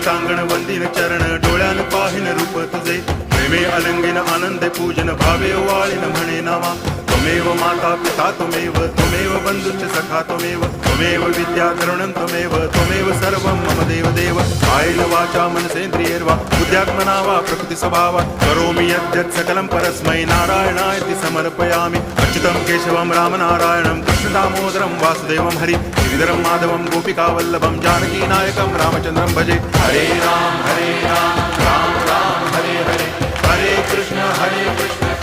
कांगण वंदिन चरण डोळ्यान पाहिन रूप तुझे प्रेमे अलंगिन आनंद पूजन भावे वाळीन म्हणे नामा त्वमेव माता पिता त्वमेव बंधुश्च सखा त्वमेव विद्या द्रवणं त्वमेव सर्वं मम देव कायेन वाचा मनसेन्द्रियैर्वा बुद्ध्यात्मना वा प्रकृति स्वभावात् करोमि यद्यत् सकलं परस्मै नारायणायति समर्पयामि अच्युतं केशवं रामनारायणं कृष्णदामोदरं वासुदेवं हरि गिरिधरं माधवं गोपिकावल्लभं जानकीनायकं रामचन्द्रं भजे हरे राम राम राम हरे हरे हरे कृष्ण